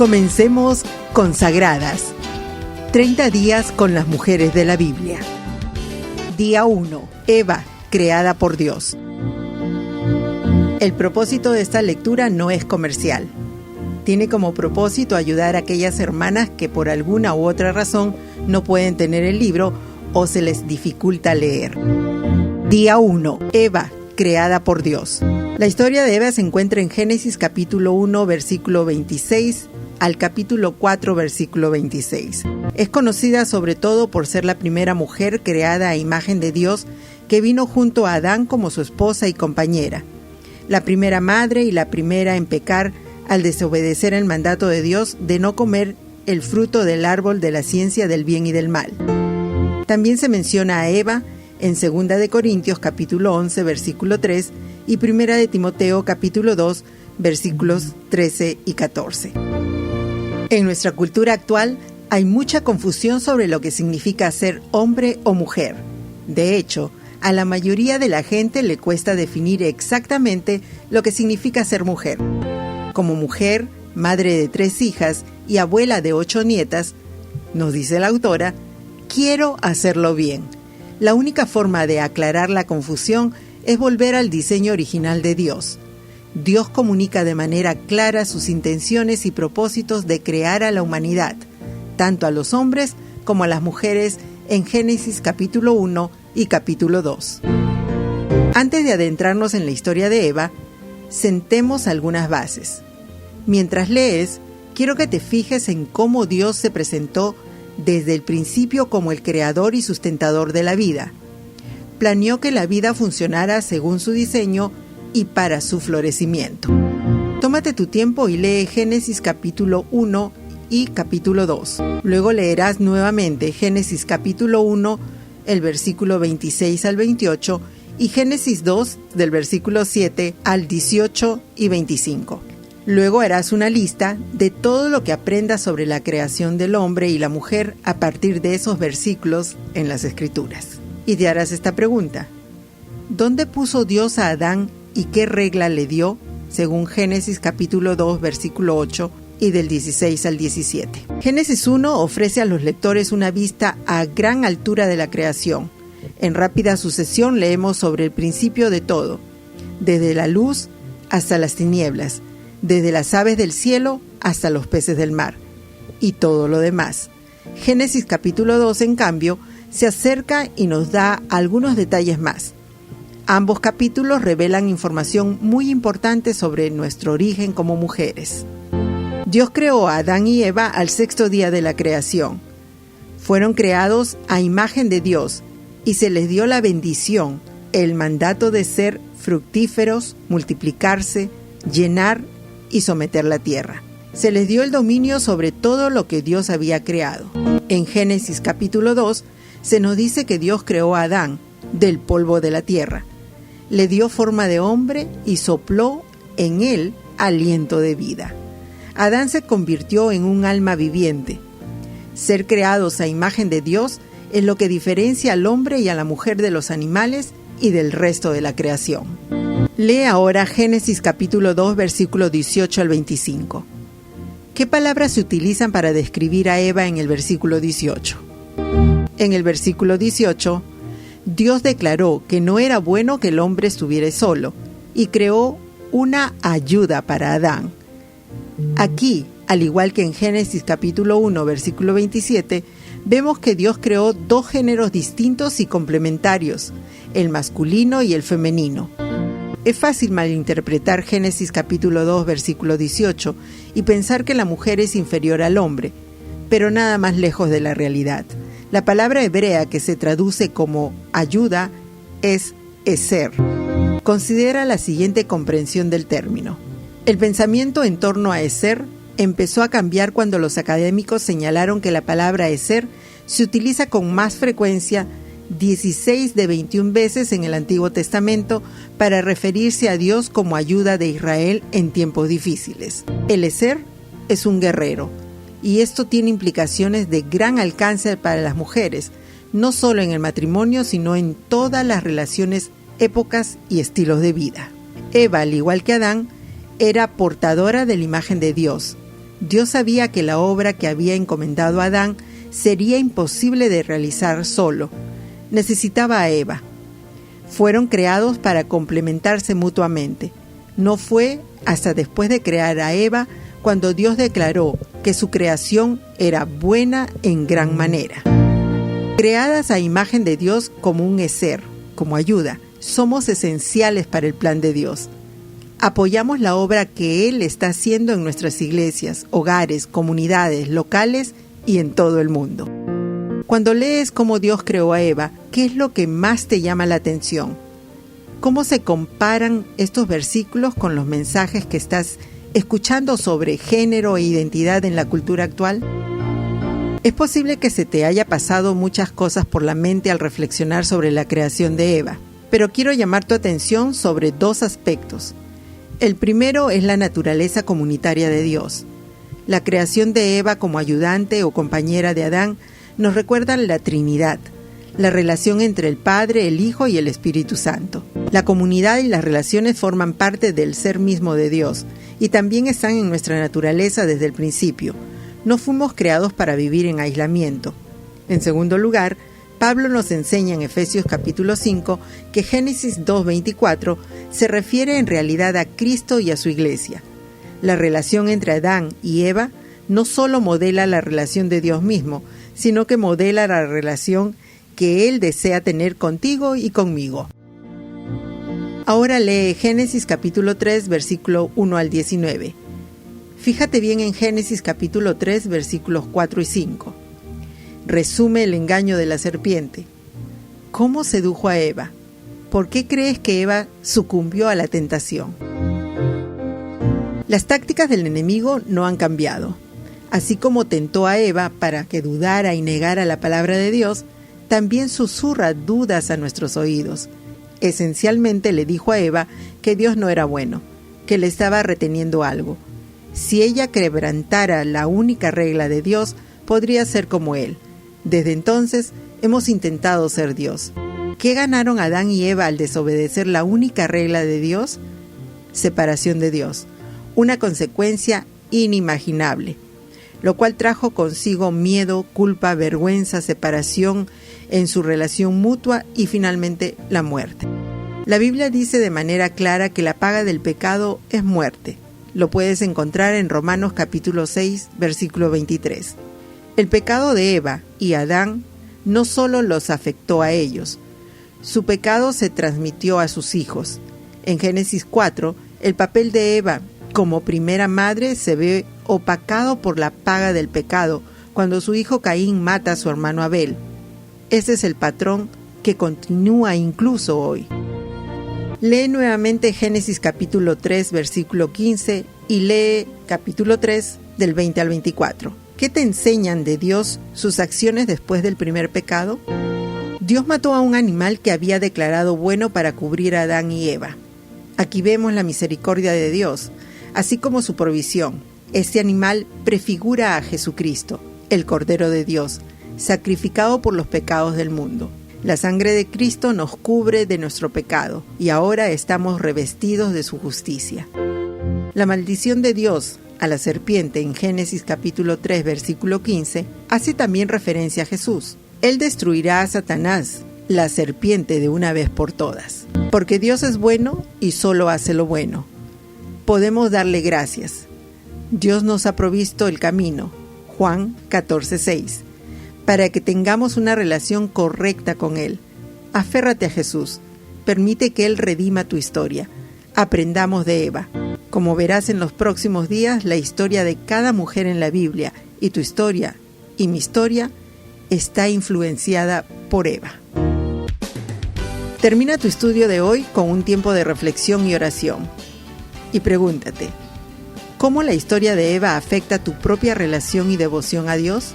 Comencemos Consagradas. 30 días con las mujeres de la Biblia. Día 1. Eva, creada por Dios. El propósito de esta lectura no es comercial. Tiene como propósito ayudar a aquellas hermanas que por alguna u otra razón no pueden tener el libro o se les dificulta leer. Día 1. Eva, creada por Dios. La historia de Eva se encuentra en Génesis capítulo 1, versículo 26 al capítulo 4, versículo 26. Es conocida sobre todo por ser la primera mujer creada a imagen de Dios que vino junto a Adán como su esposa y compañera. La primera madre y la primera en pecar al desobedecer el mandato de Dios de no comer el fruto del árbol de la ciencia del bien y del mal. También se menciona a Eva en 2 de Corintios capítulo 11, versículo 3 y 1 de Timoteo capítulo 2, versículos 13 y 14. En nuestra cultura actual hay mucha confusión sobre lo que significa ser hombre o mujer. De hecho, a la mayoría de la gente le cuesta definir exactamente lo que significa ser mujer. Como mujer, madre de 3 hijas y abuela de 8 nietas, nos dice la autora, quiero hacerlo bien. La única forma de aclarar la confusión es volver al diseño original de Dios. Dios comunica de manera clara sus intenciones y propósitos de crear a la humanidad, tanto a los hombres como a las mujeres en Génesis capítulo 1 y capítulo 2. Antes de adentrarnos en la historia de Eva, sentemos algunas bases. Mientras lees, quiero que te fijes en cómo Dios se presentó desde el principio como el creador y sustentador de la vida. Planeó que la vida funcionara según su diseño y para su florecimiento. Tómate tu tiempo y lee Génesis capítulo 1 y capítulo 2. Luego leerás nuevamente Génesis capítulo 1, el versículo 26 al 28 y Génesis 2 del versículo 7 al 18 y 25. Luego harás una lista de todo lo que aprendas sobre la creación del hombre y la mujer a partir de esos versículos en las Escrituras. Y te harás esta pregunta: ¿dónde puso Dios a Adán y qué regla le dio? Según Génesis capítulo 2, versículo 8 y del 16 al 17. Génesis 1 ofrece a los lectores una vista a gran altura de la creación. En rápida sucesión leemos sobre el principio de todo, desde la luz hasta las tinieblas, desde las aves del cielo hasta los peces del mar, y todo lo demás. Génesis capítulo 2, en cambio, se acerca y nos da algunos detalles más. Ambos capítulos revelan información muy importante sobre nuestro origen como mujeres. Dios creó a Adán y Eva al 6º día de la creación. Fueron creados a imagen de Dios y se les dio la bendición, el mandato de ser fructíferos, multiplicarse, llenar y someter la tierra. Se les dio el dominio sobre todo lo que Dios había creado. En Génesis capítulo 2 se nos dice que Dios creó a Adán del polvo de la tierra. Le dio forma de hombre y sopló en él aliento de vida. Adán se convirtió en un alma viviente. Ser creados a imagen de Dios es lo que diferencia al hombre y a la mujer de los animales y del resto de la creación. Lee ahora Génesis capítulo 2, versículo 18 al 25. ¿Qué palabras se utilizan para describir a Eva en el versículo 18? En el versículo 18, Dios declaró que no era bueno que el hombre estuviera solo y creó una ayuda para Adán. Aquí, al igual que en Génesis capítulo 1, versículo 27, vemos que Dios creó 2 géneros distintos y complementarios, el masculino y el femenino. Es fácil malinterpretar Génesis capítulo 2, versículo 18 y pensar que la mujer es inferior al hombre, pero nada más lejos de la realidad. La palabra hebrea que se traduce como ayuda es eser. Considera la siguiente comprensión del término. El pensamiento en torno a eser empezó a cambiar cuando los académicos señalaron que la palabra eser se utiliza con más frecuencia 16 de 21 veces en el Antiguo Testamento para referirse a Dios como ayuda de Israel en tiempos difíciles. El eser es un guerrero, y esto tiene implicaciones de gran alcance para las mujeres, no solo en el matrimonio, sino en todas las relaciones, épocas y estilos de vida. Eva, al igual que Adán, era portadora de la imagen de Dios. Dios sabía que la obra que había encomendado a Adán sería imposible de realizar solo. Necesitaba a Eva. Fueron creados para complementarse mutuamente. No fue hasta después de crear a Eva cuando Dios declaró que su creación era buena en gran manera. Creadas a imagen de Dios como un eser, como ayuda, somos esenciales para el plan de Dios. Apoyamos la obra que Él está haciendo en nuestras iglesias, hogares, comunidades, locales y en todo el mundo. Cuando lees cómo Dios creó a Eva, ¿qué es lo que más te llama la atención? ¿Cómo se comparan estos versículos con los mensajes que estás escuchando sobre género e identidad en la cultura actual? Es posible que se te haya pasado muchas cosas por la mente al reflexionar sobre la creación de Eva, pero quiero llamar tu atención sobre dos aspectos. El primero es la naturaleza comunitaria de Dios. La creación de Eva como ayudante o compañera de Adán nos recuerda la Trinidad, la relación entre el Padre, el Hijo y el Espíritu Santo. La comunidad y las relaciones forman parte del ser mismo de Dios y también están en nuestra naturaleza desde el principio. No fuimos creados para vivir en aislamiento. En segundo lugar, Pablo nos enseña en Efesios capítulo 5 que Génesis 2:24 se refiere en realidad a Cristo y a su iglesia. La relación entre Adán y Eva no solo modela la relación de Dios mismo, sino que modela la relación que Él desea tener contigo y conmigo. Ahora lee Génesis capítulo 3, versículo 1 al 19. Fíjate bien en Génesis capítulo 3, versículos 4 y 5. Resume el engaño de la serpiente. ¿Cómo sedujo a Eva? ¿Por qué crees que Eva sucumbió a la tentación? Las tácticas del enemigo no han cambiado. Así como tentó a Eva para que dudara y negara la palabra de Dios, también susurra dudas a nuestros oídos. Esencialmente le dijo a Eva que Dios no era bueno, que le estaba reteniendo algo. Si ella quebrantara la única regla de Dios, podría ser como Él. Desde entonces, hemos intentado ser Dios. ¿Qué ganaron Adán y Eva al desobedecer la única regla de Dios? Separación de Dios, una consecuencia inimaginable, lo cual trajo consigo miedo, culpa, vergüenza, separación en su relación mutua y finalmente la muerte. La Biblia dice de manera clara que la paga del pecado es muerte. Lo puedes encontrar en Romanos capítulo 6, versículo 23. El pecado de Eva y Adán no solo los afectó a ellos, su pecado se transmitió a sus hijos. En Génesis 4, el papel de Eva como primera madre se ve opacado por la paga del pecado cuando su hijo Caín mata a su hermano Abel. Ese es el patrón que continúa incluso hoy. Lee nuevamente Génesis capítulo 3, versículo 15 y lee capítulo 3 del 20 al 24. ¿Qué te enseñan de Dios sus acciones después del primer pecado? Dios mató a un animal que había declarado bueno para cubrir a Adán y Eva. Aquí vemos la misericordia de Dios, así como su provisión. Este animal prefigura a Jesucristo, el Cordero de Dios, sacrificado por los pecados del mundo. La sangre de Cristo nos cubre de nuestro pecado y ahora estamos revestidos de su justicia. La maldición de Dios a la serpiente en Génesis capítulo 3, versículo 15, hace también referencia a Jesús. Él destruirá a Satanás, la serpiente, de una vez por todas. Porque Dios es bueno y solo hace lo bueno. Podemos darle gracias. Dios nos ha provisto el camino, Juan 14:6, para que tengamos una relación correcta con Él. Aférrate a Jesús. Permite que Él redima tu historia. Aprendamos de Eva. Como verás en los próximos días, la historia de cada mujer en la Biblia y tu historia y mi historia está influenciada por Eva. Termina tu estudio de hoy con un tiempo de reflexión y oración. Y pregúntate, ¿cómo la historia de Eva afecta tu propia relación y devoción a Dios?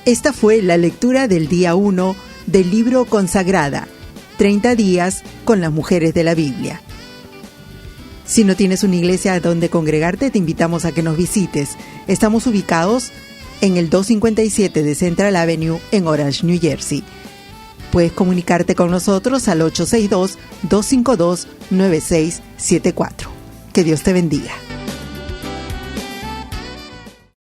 Esta fue la lectura del día 1 del libro Consagrada, 30 días con las mujeres de la Biblia. Si no tienes una iglesia donde congregarte, te invitamos a que nos visites. Estamos ubicados en el 257 de Central Avenue en Orange, New Jersey. Puedes comunicarte con nosotros al 862-252-9674. Que Dios te bendiga.